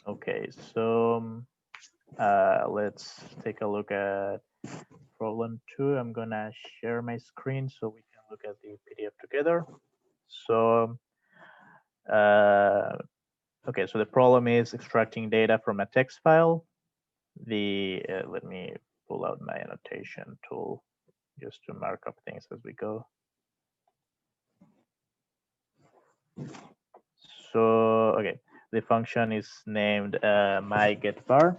Okay, so let's take a look at problem 2. I'm gonna share my screen so we can look at the PDF together. So, uh, okay, so the problem is extracting data from a text file. Let me pull out my annotation tool just to mark up things as we go. So, okay, the function is named myGetVar.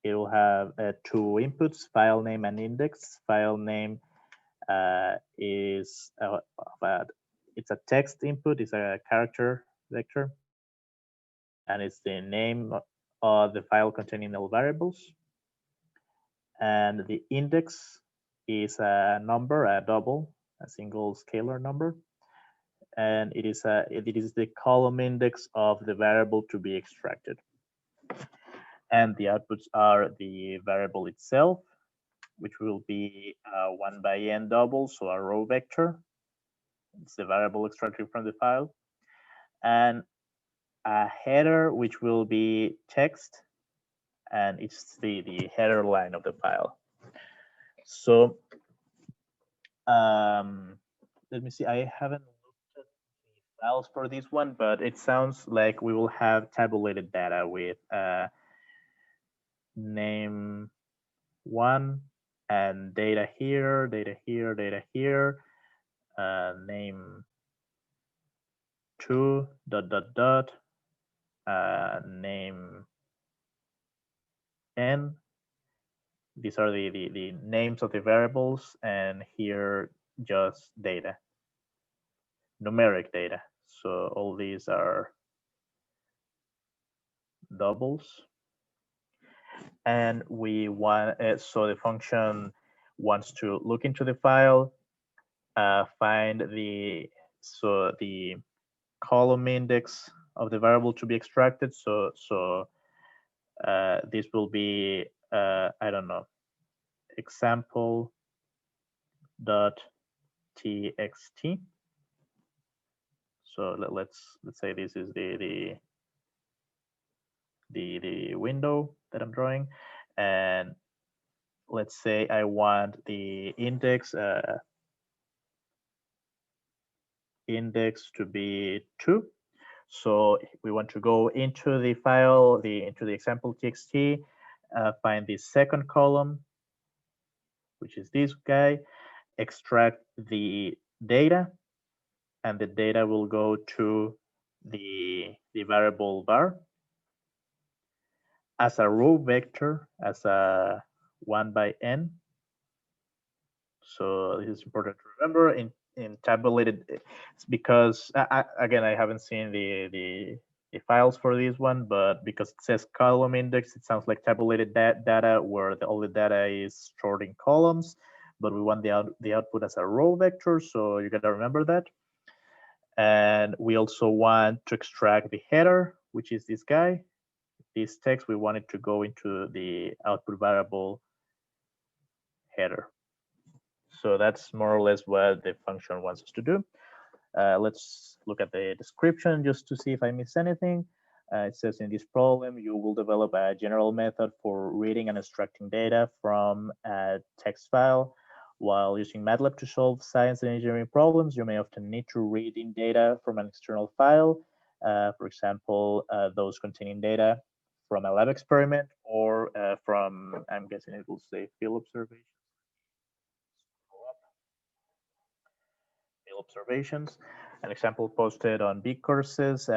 It will have two inputs, file name and index. File name is it's a text input, it's a character vector, and it's the name of the file containing all variables. And the index is a number, a double, a single scalar number, and it is the column index of the variable to be extracted. And the outputs are the variable itself, which will be 1 by n double, so a row vector. It's the variable extracted from the file. And a header, which will be text, and it's the header line of the file. So let me see. I haven't looked at the files for this one, but it sounds like we will have tabulated data with name 1 and data here, data here, data here, name 2 dot dot dot, name n. These are the names of the variables, and here just data, numeric data. So all these are doubles. And we want, so the function wants to look into the file, find the column index of the variable to be extracted. So this will be, I don't know, example dot txt. So let's say this is the window that I'm drawing, and let's say I want the index to be 2. So we want to go into the file, into the example txt, find the second column, which is this guy, extract the data, and the data will go to the variable var as a row vector, as a 1 by n. So this is important to remember in tabulated. It's because again, I haven't seen the files for this one, but because it says column index, it sounds like tabulated data where all the data is stored in columns, but we want the output as a row vector, so you gotta remember that. And we also want to extract the header, which is this guy. This text, we want it to go into the output variable header. So that's more or less what the function wants us to do. Let's look at the description just to see if I miss anything. It says in this problem, you will develop a general method for reading and extracting data from a text file. While using MATLAB to solve science and engineering problems, you may often need to read in data from an external file. For example, those containing data from a lab experiment or from, I'm guessing it will say field observation. Observations. An example posted on bcourses,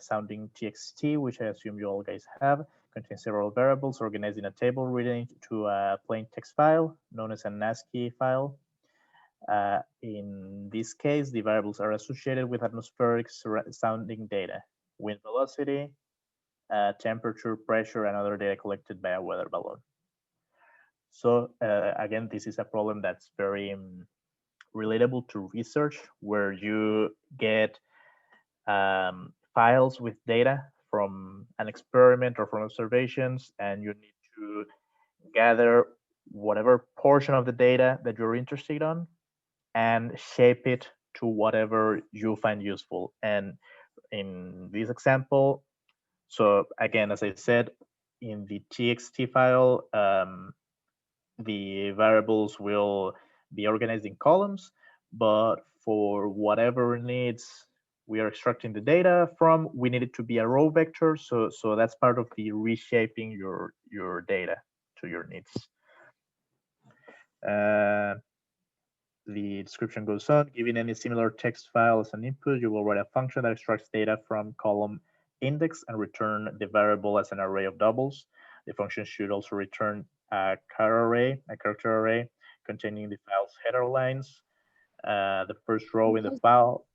sounding txt, which I assume you all guys have, contains several variables organized in a table reading to a plain text file known as an ASCII file. In this case, the variables are associated with atmospheric sounding data, wind velocity, temperature, pressure, and other data collected by a weather balloon. So again, this is a problem that's very relatable to research, where you get files with data from an experiment or from observations, and you need to gather whatever portion of the data that you're interested on and shape it to whatever you find useful. And in this example, So again, as I said, in the txt file, the variables will be organized in columns, but for whatever needs we are extracting the data from, we need it to be a row vector. So that's part of the reshaping your data to your needs. The description goes on, given any similar text file as an input, you will write a function that extracts data from column index and return the variable as an array of doubles. The function should also return a character array containing the file's header lines. The first row in the file.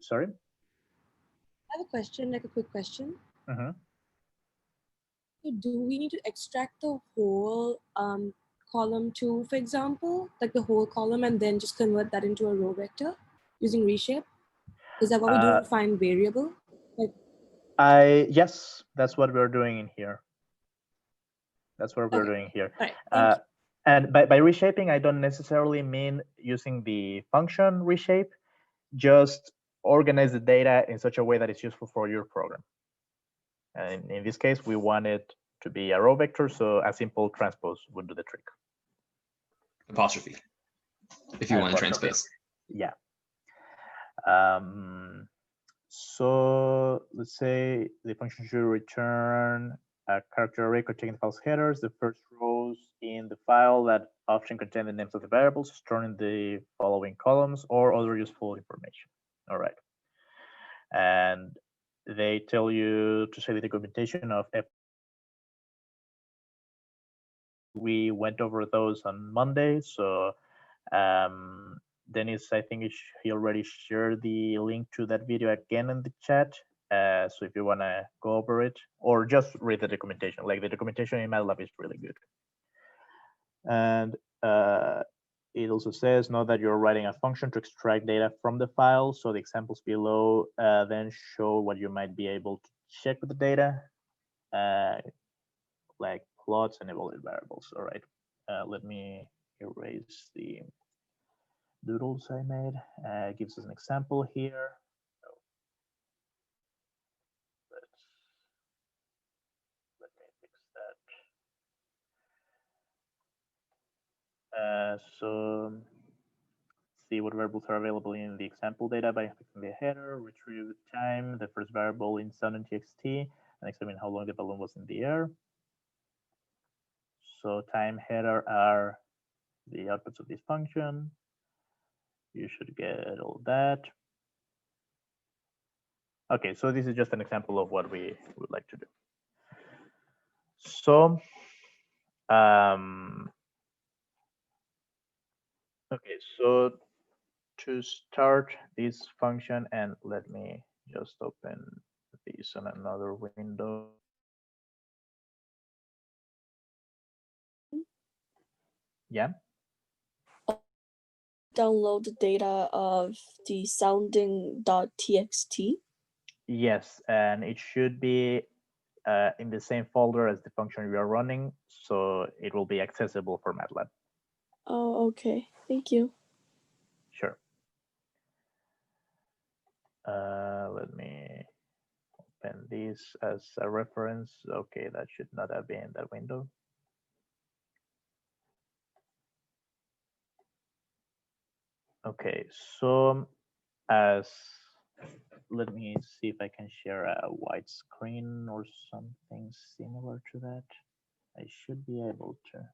Sorry? I have a question, like a quick question. Mm-hmm. So do we need to extract the whole column 2, for example, like the whole column, and then just convert that into a row vector using reshape? Is that what we do to find variable? Like, yes, that's what we're doing in here. That's what we're doing here. All right, and by reshaping, I don't necessarily mean using the function reshape, just organize the data in such a way that it's useful for your program. And in this case, we want it to be a row vector, so a simple transpose would do the trick. Apostrophe, if you want to transpose. Yeah. So let's say the function should return a character array containing the file's headers, the first rows in the file that often contain the names of the variables stored in the following columns or other useful information. All right. And they tell you to say the documentation of F. We went over those on Monday, so Dennis, I think he already shared the link to that video again in the chat. So if you want to go over it, or just read the documentation, like the documentation in MATLAB is really good. And it also says, note that you're writing a function to extract data from the file. So the examples below then show what you might be able to check with the data, like plots and evaluate variables. All right, let me erase the doodles I made. It gives us an example here. Let me fix that. So see what variables are available in the example data by fixing the header, retrieve the time, the first variable in sound.txt, and examine how long the balloon was in the air. So time, header are the outputs of this function. You should get all that. Okay, so this is just an example of what we would like to do. So, okay, so to start this function, and let me just open this on another window. Yeah. Download the data of the sounding.txt. Yes, and it should be in the same folder as the function we are running, so it will be accessible for MATLAB. Oh, okay. Thank you. Sure. Let me open this as a reference. Okay, that should not have been in that window. Okay, so let me see if I can share a white screen or something similar to that. I should be able to.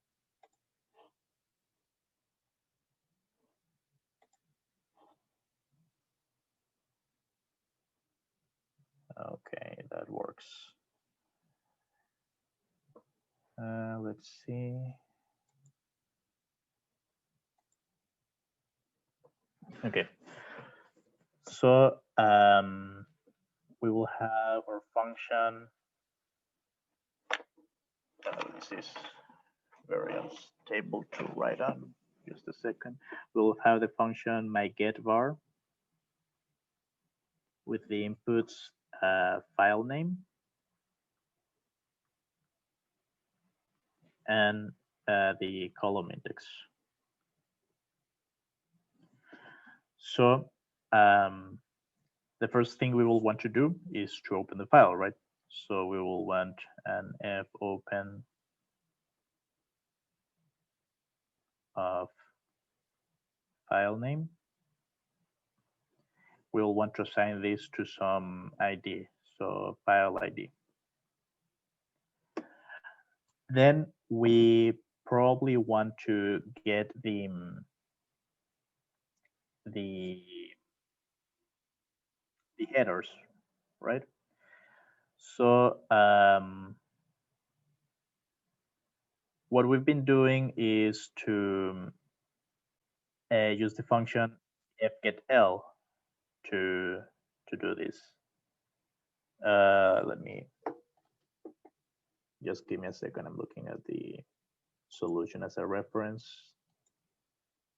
Okay, that works. Let's see. Okay. So we will have our function. This is very unstable to write on. Just a second. We'll have the function myGetVar with the inputs file name and the column index. So the first thing we will want to do is to open the file, right? So we will want an f open of file name. We'll want to assign this to some ID, so file ID. Then we probably want to get the headers, right? So what we've been doing is to use the function fgetL to do this. Let me just give me a second. I'm looking at the solution as a reference,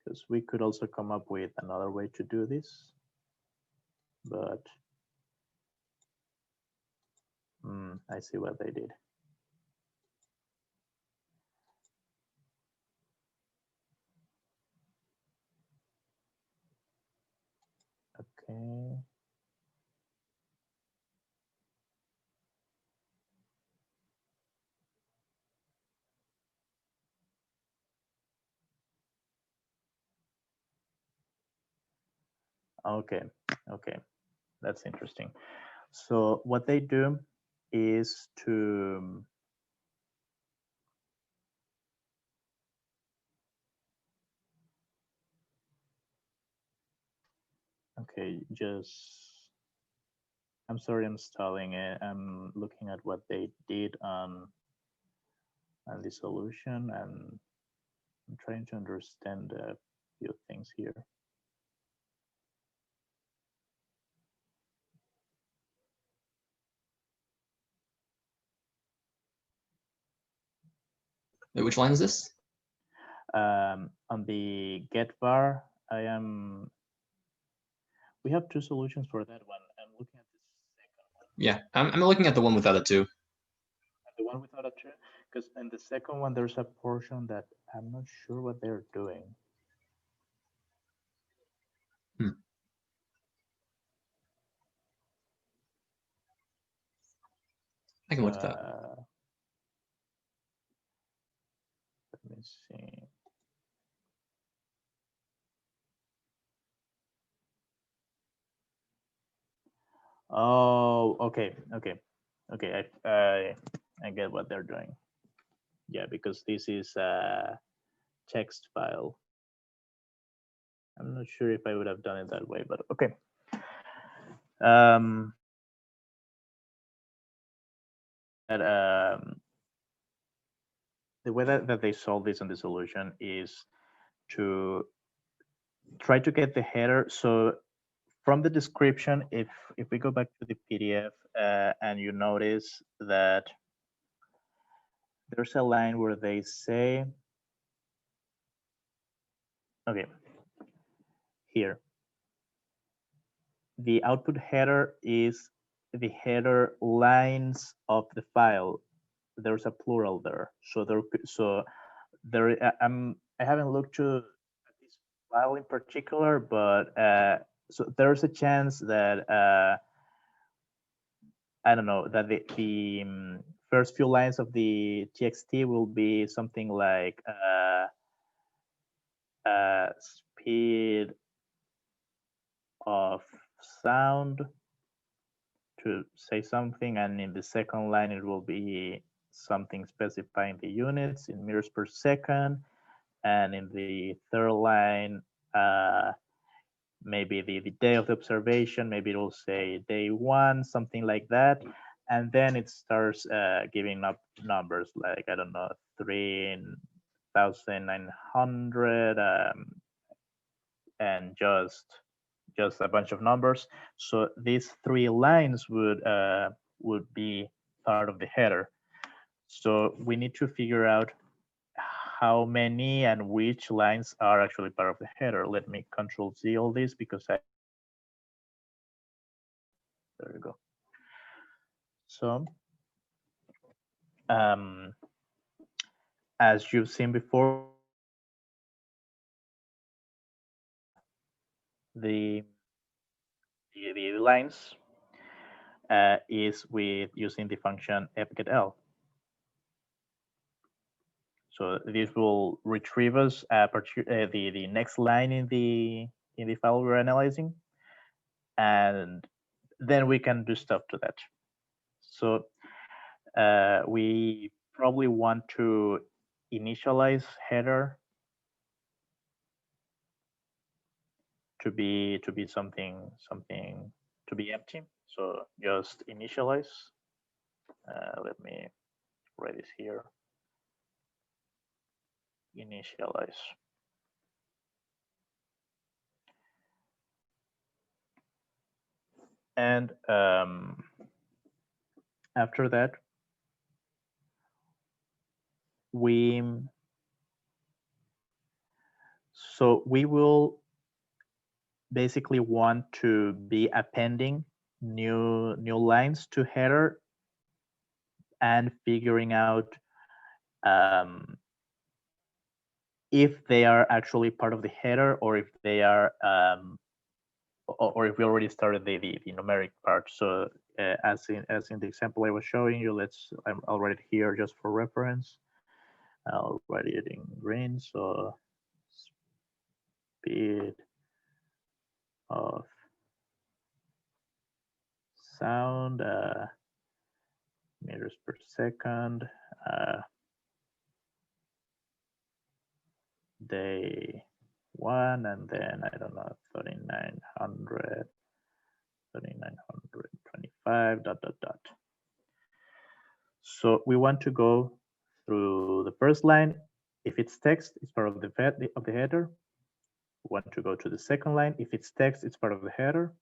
because we could also come up with another way to do this, but I see what they did. Okay. Okay, that's interesting. So what they do is to I'm sorry, I'm stalling it. I'm looking at what they did on the solution, and I'm trying to understand a few things here. Wait, which line is this? On the get var, we have two solutions for that one. I'm looking at the second one. Yeah, I'm looking at the one without a 2. The one without a 2, because in the second one, there's a portion that I'm not sure what they're doing. I can look at that. Let me see. Oh, okay. I get what they're doing. Yeah, because this is a text file. I'm not sure if I would have done it that way, but okay. The way that they solve this in the solution is to try to get the header. So from the description, if we go back to the PDF and you notice that there's a line where they say, okay, here, the output header is the header lines of the file. There's a plural there, so I haven't looked to this file in particular, but so there's a chance that I don't know, that the first few lines of the txt will be something like speed of sound, to say something, and in the second line it will be something specifying the units in meters per second, and in the third line maybe the day of the observation, maybe it will say day 1, something like that, and then it starts giving up numbers like, I don't know, 3,900 and just a bunch of numbers. So these 3 lines would be part of the header. So we need to figure out how many and which lines are actually part of the header. Let me Control Z all this, because there you go. So as you've seen before, the lines, is with using the function fgetL. So this will retrieve us the next line in the file we're analyzing, and then we can do stuff to that. So we probably want to initialize header to be something to be empty. So just initialize. Let me write this here. Initialize. And after that, we will basically want to be appending new lines to header and figuring out if they are actually part of the header, or if they are or if we already started the numeric part. So as in the example I was showing you, I'll write it here just for reference. I'll write it in green. So speed of sound, meters per second, day 1, and then I don't know, 3900, 3925, dot. So we want to go through the first line. If it's text, it's part of the header. We want to go to the second line. If it's text, it's part of the header.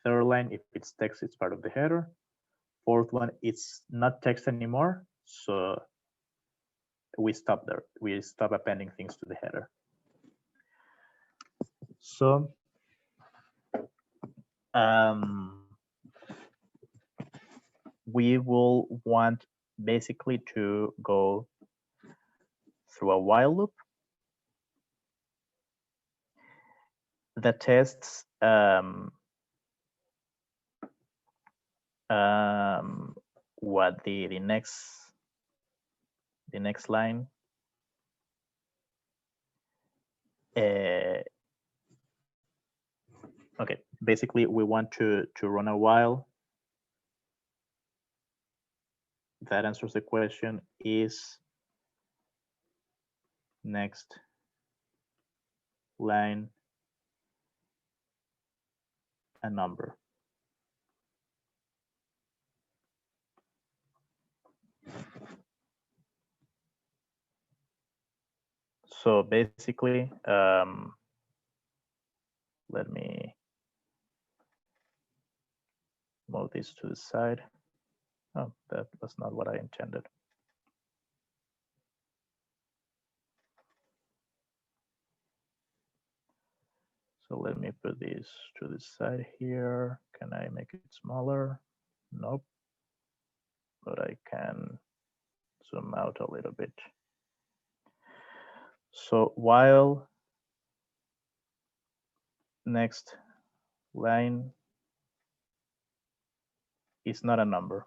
Third line, if it's text, it's part of the header. Fourth one, it's not text anymore. So we stop there. We stop appending things to the header. So we will want basically to go through a while loop that tests what the next line okay, basically we want to run a while. That answers the question, is next line a number? So basically, let me move this to the side. Oh, that was not what I intended. So let me put this to the side here. Can I make it smaller? Nope. But I can zoom out a little bit. So while next line is not a number.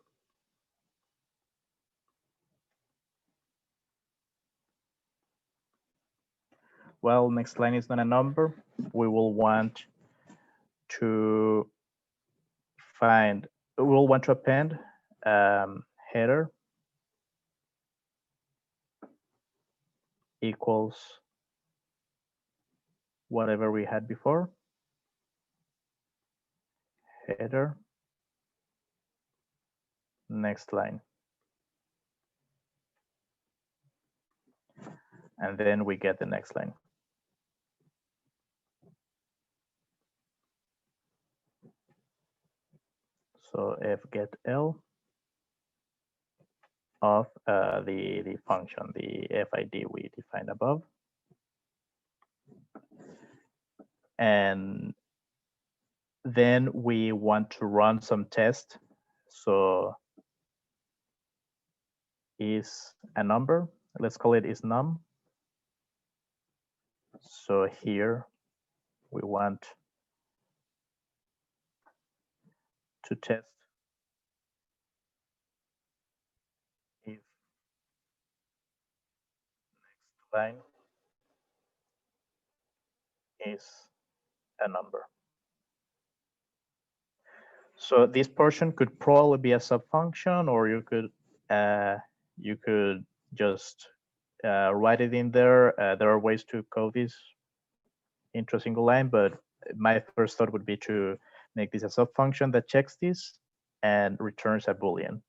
Well, next line is not a number. We will want to append header equals whatever we had before. Header, next line. And then we get the next line. So fgetL of the function, the FID we defined above. And then we want to run some test. So is a number, let's call it is num. So here we want to test line is a number. So this portion could probably be a subfunction, or you could just write it in there. There are ways to code this into a single line, but my first thought would be to make this a subfunction that checks this and returns a Boolean.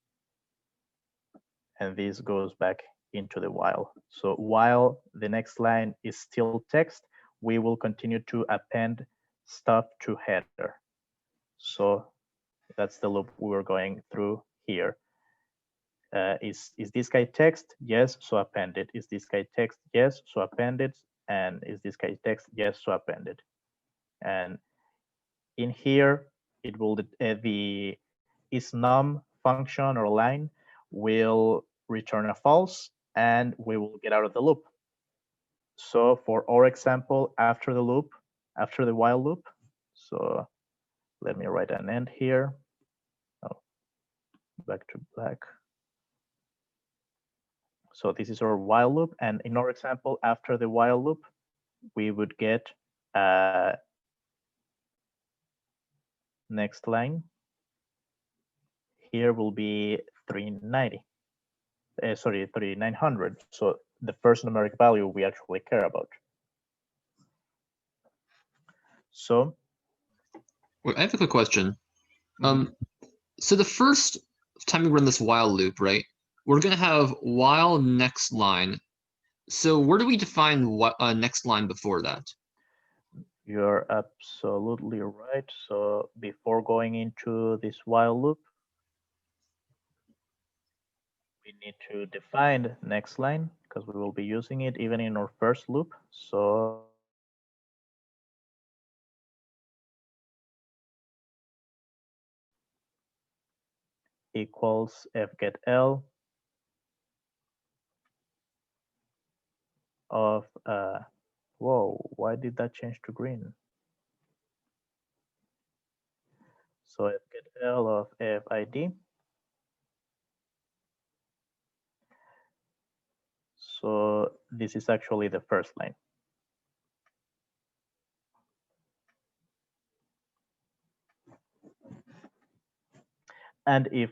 And this goes back into the while. So while the next line is still text, we will continue to append stuff to header. So that's the loop we were going through here. Is this guy text? Yes, so append it. Is this guy text? Yes, so append it. And is this guy text? Yes, so append it. And in here, it will the isNum function or line will return a false, and we will get out of the loop. So for our example, after the loop, after the while loop, so let me write an end here. Oh, back to black. So this is our while loop, and in our example, after the while loop, we would get next line. Here will be 390. Sorry, 3900. So the first numeric value we actually care about. So Wait, I have a quick question. So the first time we run this while loop, right? We're gonna have while next line. So where do we define what next line before that? you're absolutely right. So before going into this while loop, we need to define next line because we will be using it even in our first loop. So equals fgetL of whoa, why did that change to green? So fgetL of fid. So this is actually the first line. And if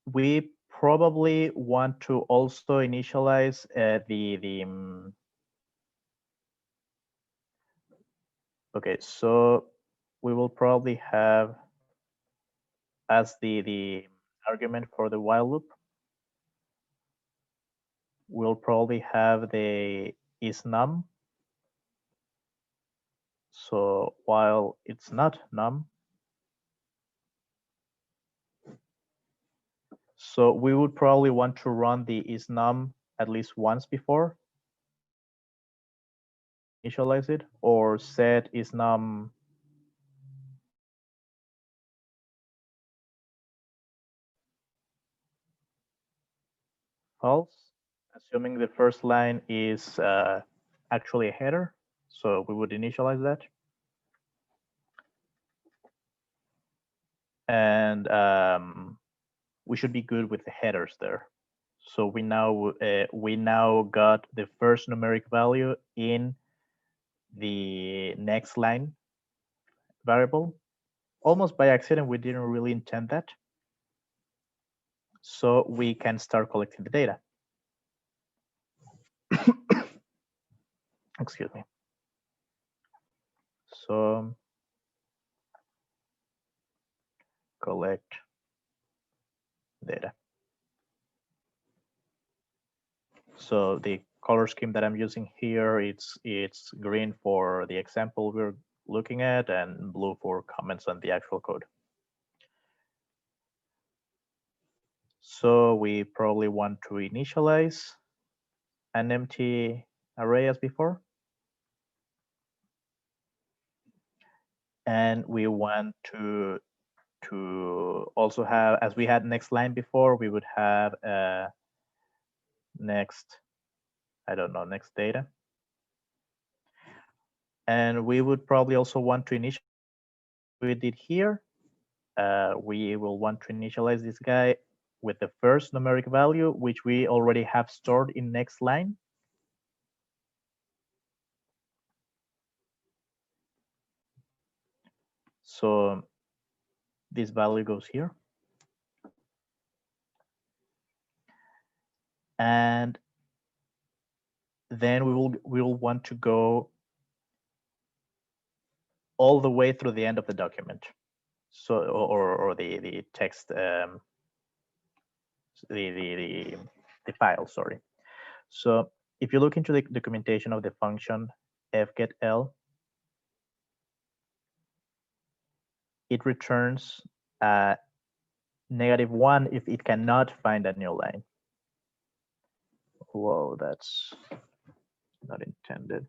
we probably want to also initialize okay, so we will probably have as the argument for the while loop, we'll probably have the isNum. So while it's not num, so we would probably want to run the isNum at least once before initialize it, or set isNum false, assuming the first line is actually a header. So we would initialize that. And we should be good with the headers there. So we now got the first numeric value in the next line variable. Almost by accident, we didn't really intend that. So we can start collecting the data. Excuse me. So collect data. So the color scheme that I'm using here, it's green for the example we're looking at and blue for comments on the actual code. So we probably want to initialize an empty array as before. And we want to also have, as we had next line before, we would have next, I don't know, next data. And we would probably also want to initialize we did here. We will want to initialize this guy with the first numeric value, which we already have stored in next line. So this value goes here. And then we will want to go all the way through the end of the document. So or the text, the file, sorry. So if you look into the documentation of the function fgetL, it returns -1 if it cannot find a new line. Whoa, that's not intended.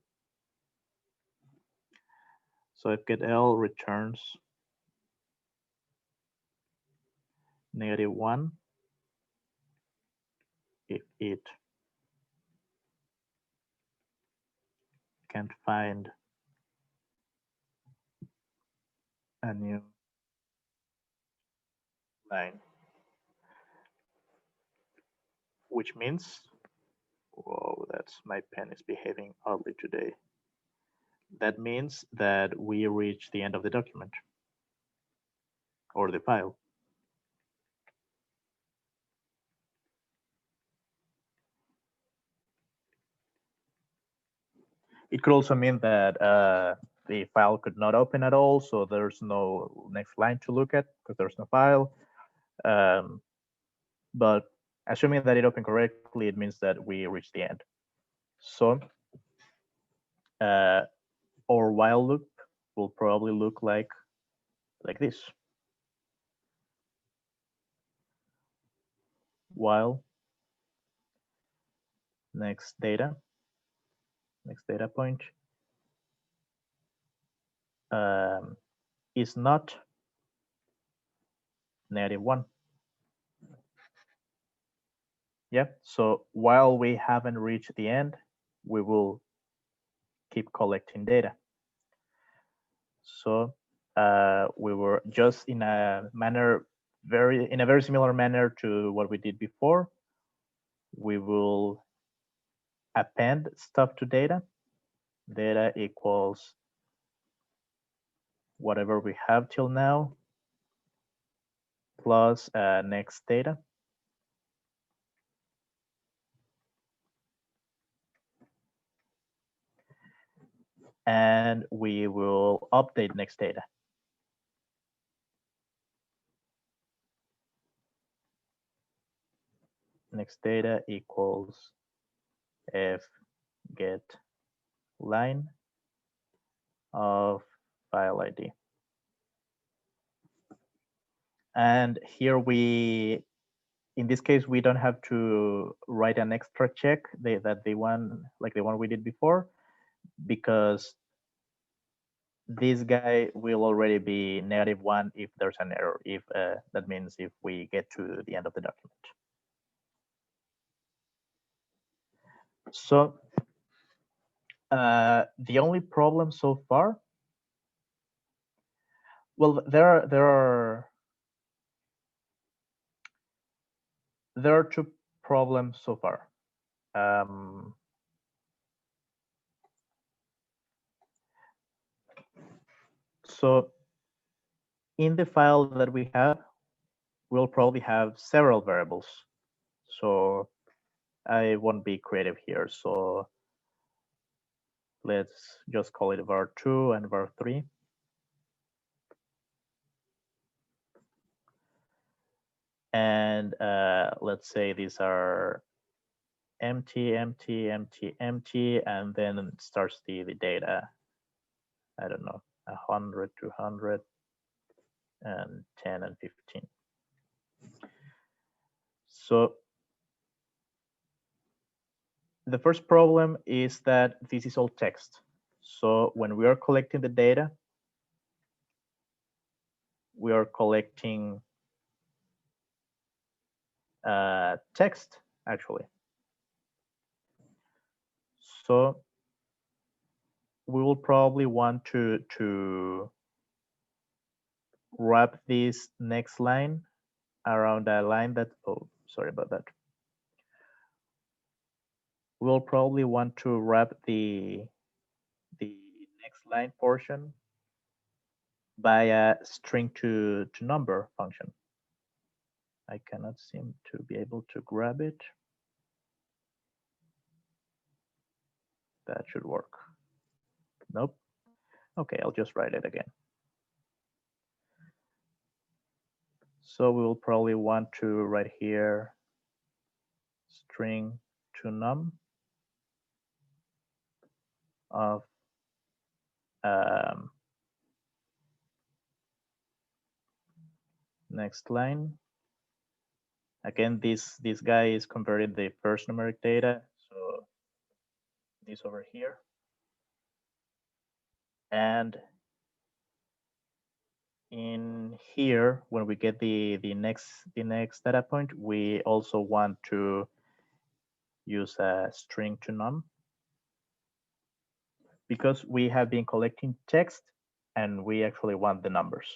So fgetL returns -1 if it can't find a new line, which means, whoa, that's, my pen is behaving oddly today. That means that we reach the end of the document or the file. It could also mean that the file could not open at all, so there's no next line to look at because there's no file. But assuming that it opened correctly, it means that we reached the end. So our while loop will probably look like this. While next data point is not -1. Yeah, so while we haven't reached the end, we will keep collecting data. So we were just in a manner, in a very similar manner to what we did before. We will append stuff to data. Data equals whatever we have till now plus next data. And we will update next data. Next data equals fget line of file ID. And here in this case, we don't have to write an extra check like the one we did before, because this guy will already be -1 if there's an error. If that means if we get to the end of the document. So the only problem so far, well, there are two problems so far. So in the file that we have, we'll probably have several variables. So I won't be creative here. So let's just call it var2 and var3. And let's say these are empty, empty, empty, empty, and then it starts the data. I don't know, 100, 200, and 10 and 15. So the first problem is that this is all text. So when we are collecting the data, we are collecting text, actually. So we will probably want to wrap this next line around a line that, oh, sorry about that. We'll probably want to wrap the next line portion by a string to number function. I cannot seem to be able to grab it. That should work. Nope. Okay, I'll just write it again. So we will probably want to write here string to num of next line. Again, this guy is converting the first numeric data, so this over here. And in here, when we get the next data point, we also want to use a string to num, because we have been collecting text and we actually want the numbers.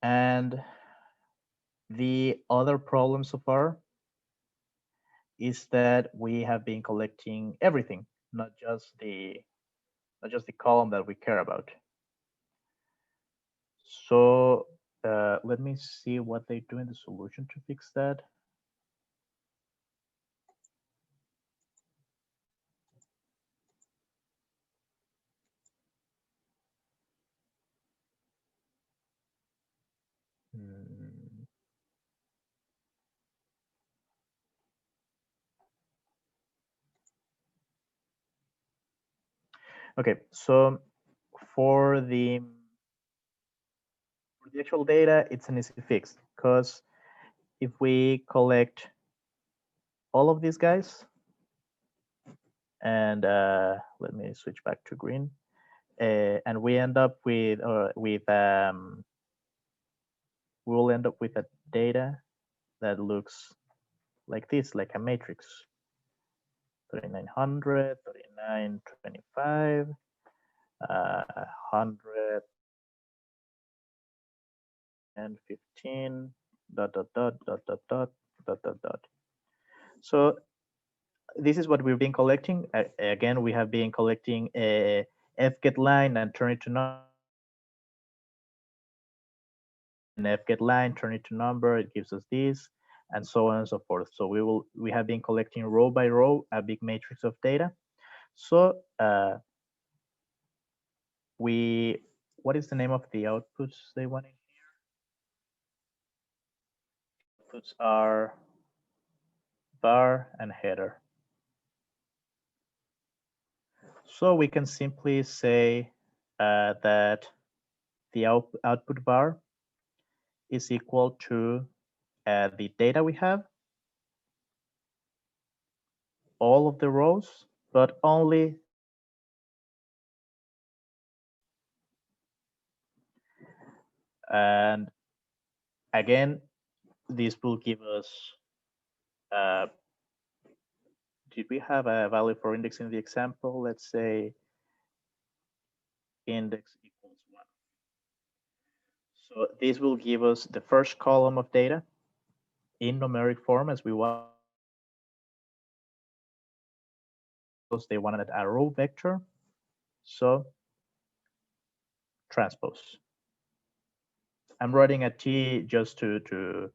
And the other problem so far is that we have been collecting everything, not just the column that we care about. So let me see what they do in the solution to fix that. Okay, so for the actual data, it's an easy fix, because if we collect all of these guys, and let me switch back to green, and we end up with we will end up with a data that looks like this, like a matrix. 3900, 3925, 100 and 15, dot, dot, dot, dot, dot, dot, dot, dot, dot. So this is what we've been collecting. Again, we have been collecting a fgetLine and turn it to number. An fgetLine, turn it to number, it gives us this, and so on and so forth. So we have been collecting row by row a big matrix of data. So what is the name of the outputs they want in here? Outputs are var and header. So we can simply say that the output var is equal to the data we have, all of the rows, but only and again, this will give us, did we have a value for index in the example? Let's say index equals 1. So this will give us the first column of data in numeric form as we want. They wanted a row vector, so transpose. I'm writing a T just to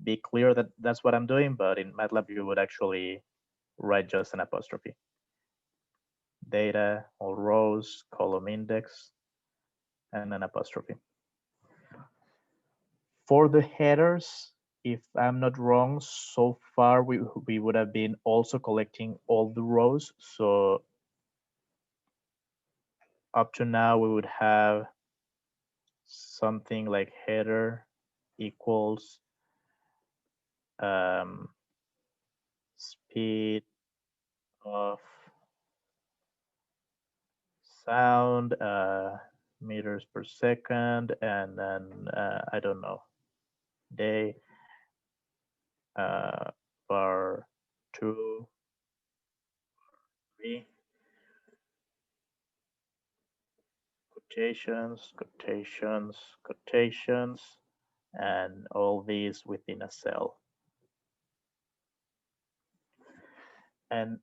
be clear that that's what I'm doing, but in MATLAB you would actually write just an apostrophe. Data, all rows, column index, and an apostrophe. For the headers, if I'm not wrong, so far we would have been also collecting all the rows. So up to now we would have something like header equals speed of sound, meters per second, and then I don't know, day, bar 2, 3, quotations, quotations, quotations, and all these within a cell. And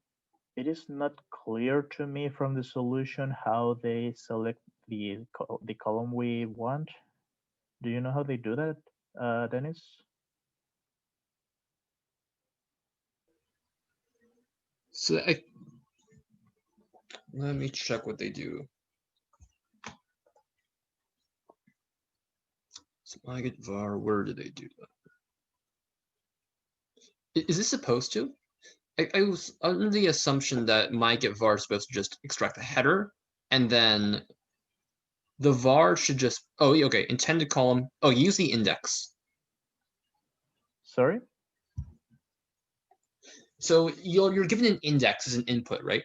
it is not clear to me from the solution how they select the column we want. Do you know how they do that, Dennis? So let me check what they do. So I get var, where do they do that? Is this supposed to? I was under the assumption that my get var is supposed to just extract the header, and then the var should just, oh, okay, intended column. Oh, use the index. Sorry? So you're given an index as an input, right?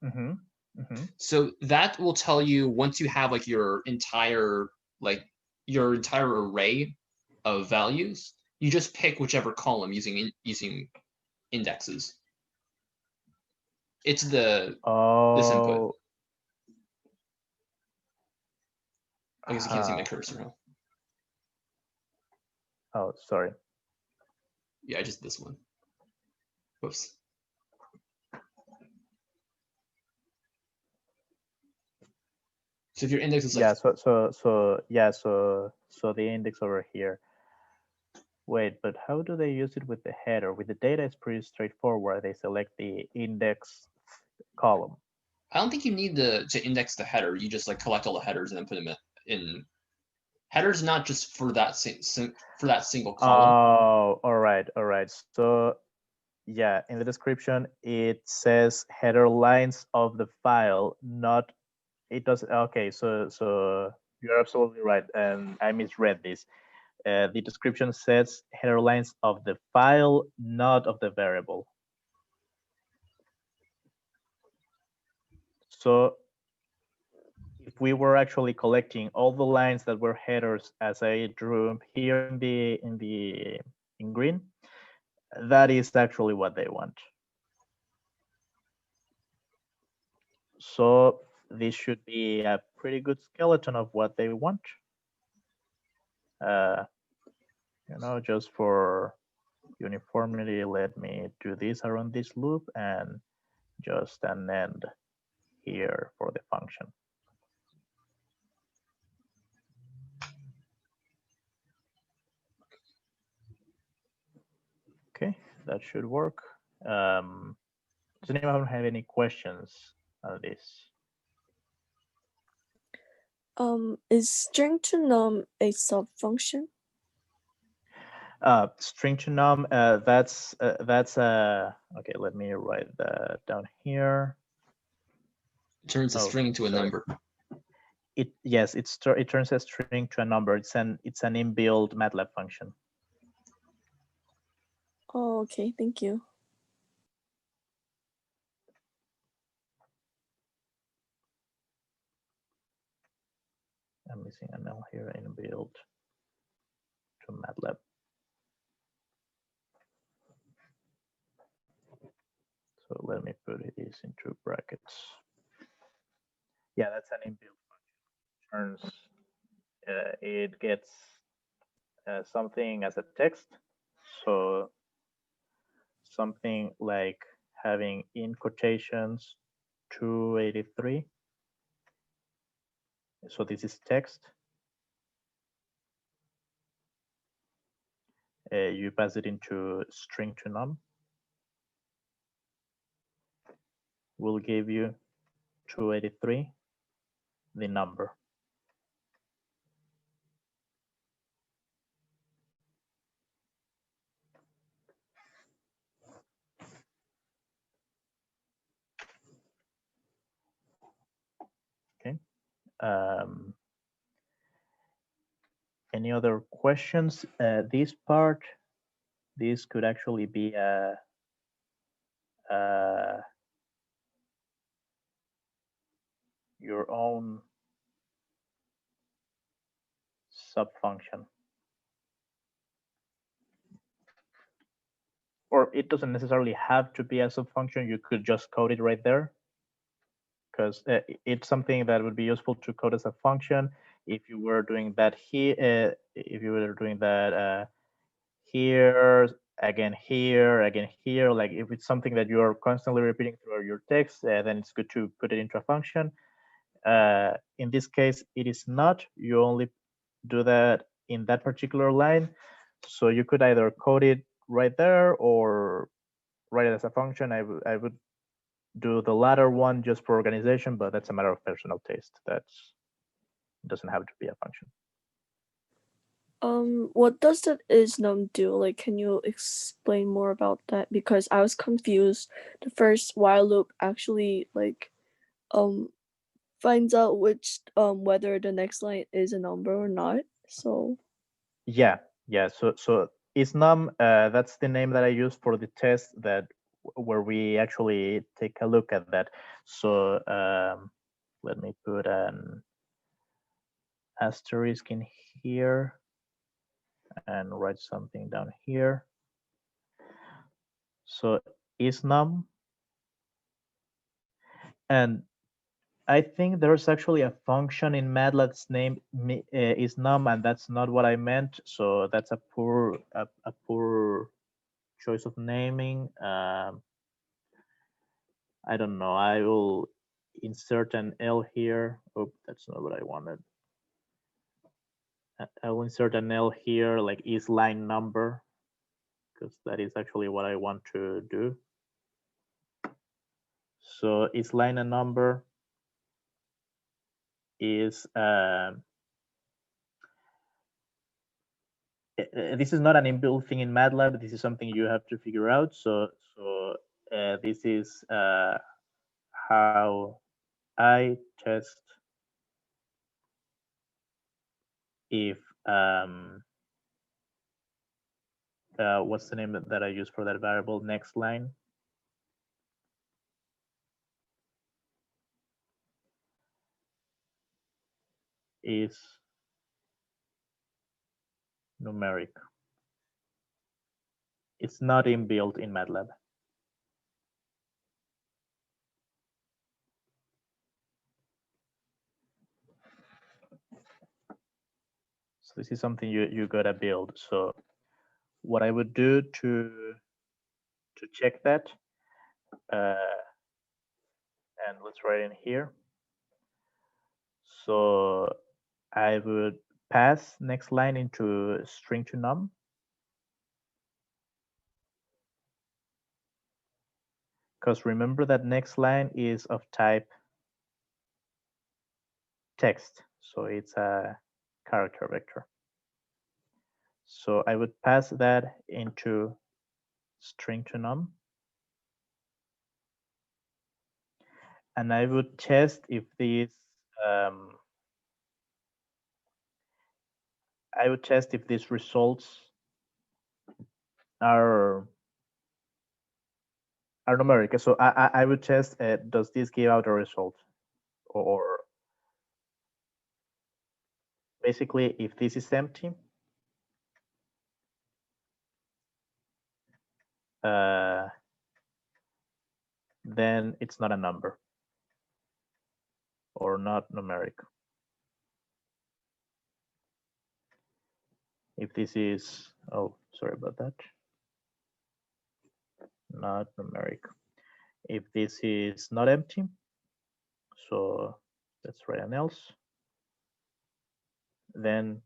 Mm-hmm. Mm-hmm. So that will tell you once you have like your entire array of values, you just pick whichever column using indexes. It's this input. I guess you can't see my cursor, huh? Oh, sorry. Yeah, just this one. Whoops. So if your index is like, Yeah, so the index over here. Wait, but how do they use it with the header? With the data, it's pretty straightforward. They select the index column. I don't think you need to index the header. You just like collect all the headers and then put them in. Headers not just for that single column. Oh, all right. So yeah, in the description it says header lines of the file, not it does. Okay, so you're absolutely right, and I misread this. The description says header lines of the file, not of the variable. So if we were actually collecting all the lines that were headers as I drew here in green, that is actually what they want. So this should be a pretty good skeleton of what they want. You know, just for uniformity, let me do this around this loop and just an end here for the function. Okay, that should work. Does anyone have any questions on this? Is string to num a sub function? String to num, that's okay, let me write that down here. It turns a string into a number. It turns a string to a number. It's an inbuilt MATLAB function. Oh, okay, thank you. I'm missing an L here, inbuilt to MATLAB. So let me put this into brackets. Yeah, that's an inbuilt function. Turns it gets something as a text. So something like having in quotations 283. So this is text. You pass it into string to num. Will give you 283, the number. Okay. Any other questions? This part, this could actually be your own subfunction. Or it doesn't necessarily have to be a subfunction. You could just code it right there. because it's something that would be useful to code as a function if you were doing that here, if you were doing that here, again here, like if it's something that you are constantly repeating throughout your text, then it's good to put it into a function. In this case, it is not. You only do that in that particular line. So you could either code it right there or write it as a function. I would do the latter one just for organization, but that's a matter of personal taste. That's doesn't have to be a function. What does that isNum do? Like, can you explain more about that? Because I was confused. The first while loop actually like finds out which whether the next line is a number or not. So Yeah. So isNum, that's the name that I use for the test that where we actually take a look at that. So let me put an asterisk in here and write something down here. So isNum, and I think there's actually a function in MATLAB's name isNum, and that's not what I meant. So that's a poor choice of naming. I don't know. I will insert an L here. Oh, that's not what I wanted. I will insert an L here, like is line number, because that is actually what I want to do. So is line a number is this is not an inbuilt thing in MATLAB. This is something you have to figure out. So this is how I test if what's the name that I use for that variable? Next line. Is numeric. It's not inbuilt in MATLAB. So this is something you gotta build. So what I would do to check that, and let's write in here. So I would pass next line into string to num. Because remember that next line is of type text. So it's a character vector. So I would pass that into string to num. And I would test if these, I would test if these results are numeric. So I would test, does this give out a result? Or basically, if this is empty, then it's not a number or not numeric. If this is, oh, sorry about that, not numeric. If this is not empty, so let's write an else, then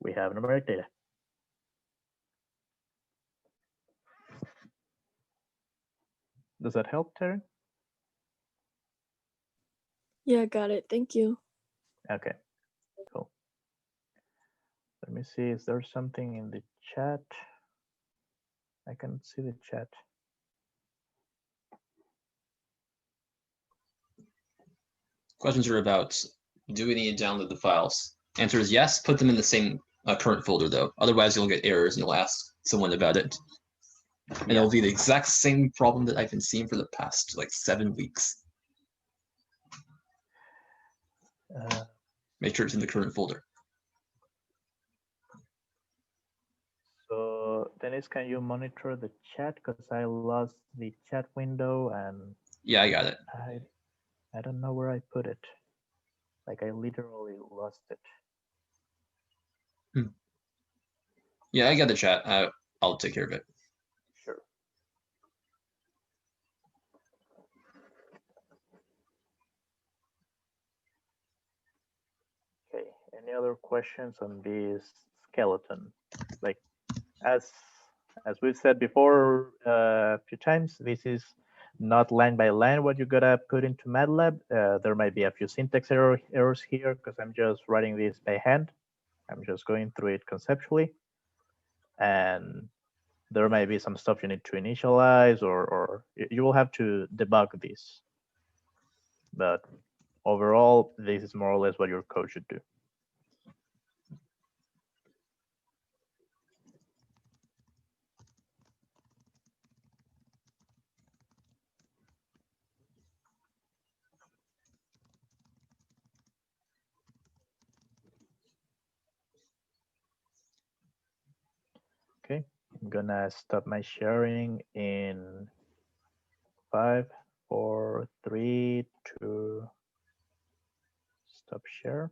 we have numeric data. Does that help, Terry? yeah, got it. Thank you. Okay, cool. Let me see, is there something in the chat? I can't see the chat. Questions are about, do we need to download the files? Answer is yes, put them in the same current folder though. Otherwise you'll get errors and you'll ask someone about it. And it'll be the exact same problem that I've been seeing for the past like 7 weeks. Make sure it's in the current folder. So Dennis, can you monitor the chat? Because I lost the chat window and yeah, I got it. I don't know where I put it. Like I literally lost it. Yeah, I got the chat. I'll take care of it. Sure. Okay, any other questions on this skeleton? Like, as we've said before a few times, this is not line by line what you gotta put into MATLAB. There might be a few syntax errors here because I'm just writing this by hand. I'm just going through it conceptually. And there might be some stuff you need to initialize, or you will have to debug this. But overall, this is more or less what your code should do. Okay, I'm gonna stop my sharing in 5, 4, 3, 2, stop share.